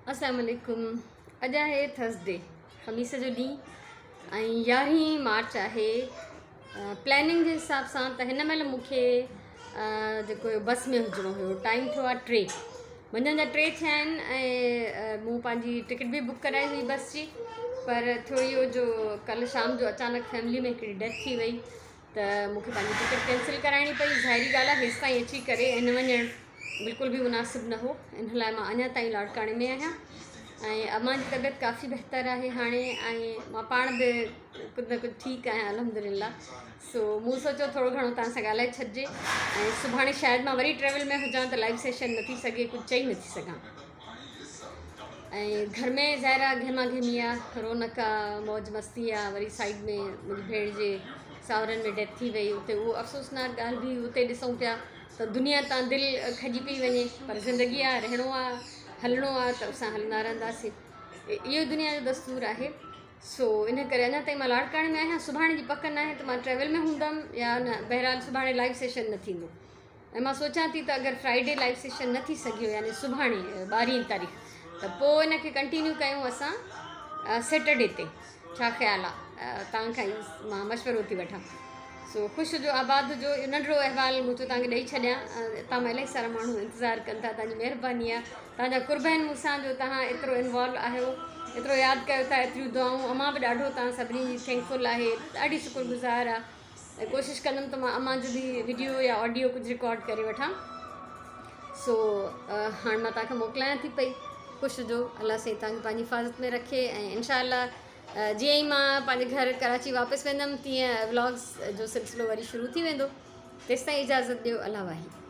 अस्सलाम वालेकुम। अॼु आहे थर्सडे, ख़मीस जो ॾींहुं ऐं 11 मार्च आहे। प्लैनिंग जे हिसाब सां त हिन महिल मूंखे जेको बस में हुजिणो हुयो। टाइम थियो आहे 3, मंझंदि जा 3 थिया आहिनि ऐं मूं पंहिंजी टिकट बि बुक कराई हुई बस जी। पर थियो इहो जो कल्ह शाम जो अचानक फैमिली में हिकिड़ी डेथ थी वई त मूंखे पंहिंजी टिकट कैंसिल कराइणी पई। ज़ाहिरी ॻाल्हि आहे, हेसि ताईं अची करे न वञणु बिल्कुलु बि मुनासिबु न हो। इन लाइ मां अञा ताईं लाड़काणे में आहियां ऐं अम्मा जी तबियत काफ़ी बहितर आहे हाणे, ऐं मां पाण बि कुझु न कुझु ठीकु आहियां अल्हम्दुलिल्लाह। सो मूं सोचियो थोरो घणो तव्हां सां ॻाल्हाए छॾिजे। ऐं सुभाणे शायदि मां वरी ट्रेवल में हुजां त लाइव सेशन न थी सघे, कुझु चई नथी सघां। ऐं घर में ज़ाहिरा घिमा घिमी आहे, रौनक आहे, मौज मस्ती आहे। वरी साइड में मुंहिंजी भेण जे सावरनि में डेथ थी वई, उते उहो अफ़सोसनाक ॻाल्हि बि उते ॾिसूं पिया त दुनिया तां दिलि खॼी पई वञे। पर ज़िंदगी आहे, रहणो आहे, हलणो आहे त असां हलंदा रहंदासीं। इहो दुनिया जो दस्तूर आहे। सो इन करे अञा ताईं मां लाड़काणे में आहियां। सुभाणे जी पक न आहे त मां ट्रेवल में हूंदमि या न। बहरहाल सुभाणे लाइव सेशन न थींदो ऐं मां सोचां थी त अगरि फ्राइडे लाइव सेशन न थी सघियो यानी सुभाणे 12 तारीख़, त पोइ इन खे कंटिन्यू कयूं असां सैटरडे ते। छा ख़्यालु आहे? तव्हांखां ई मां मशवरो थी वठां। सो ख़ुशि हुजो, आबाद हुजो। इहो नंढिड़ो अहवालु मूं चयो तव्हांखे ॾेई छॾियां। तव्हां मां इलाही सारा माण्हू इंतज़ारु कनि था। तव्हांजी महिरबानी आहे, तव्हांजा कुर्ब आहिनि मूंसां जो तव्हां एतिरो इन्वॉल्व आहियो, एतिरो यादि कयो था, एतिरियूं दुआऊं। अम्मा बि ॾाढो तव्हां सभिनी जी थैंकफुल आहे, ॾाढी शुक्रगुज़ार आहे। ऐं कोशिशि कंदमि त मां अम्मा जो बि वीडियो या ऑडियो कुझु रिकॉर्ड करे वठां। सो हाणे मां तव्हांखे मोकिलायां थी पई। ख़ुशि हुजो, अलाह साईं तव्हांखे पंहिंजी हिफ़ाज़त में रखे। ऐं इंशाअल्लाह जीअं ई मां पंहिंजे घर कराची वापसि वेंदमि तीअं व्लॉग्स जो सिलसिलो वरी शुरू थी वेंदो। तेसिताईं इजाज़त ॾियो। अल्लाह वाहिद।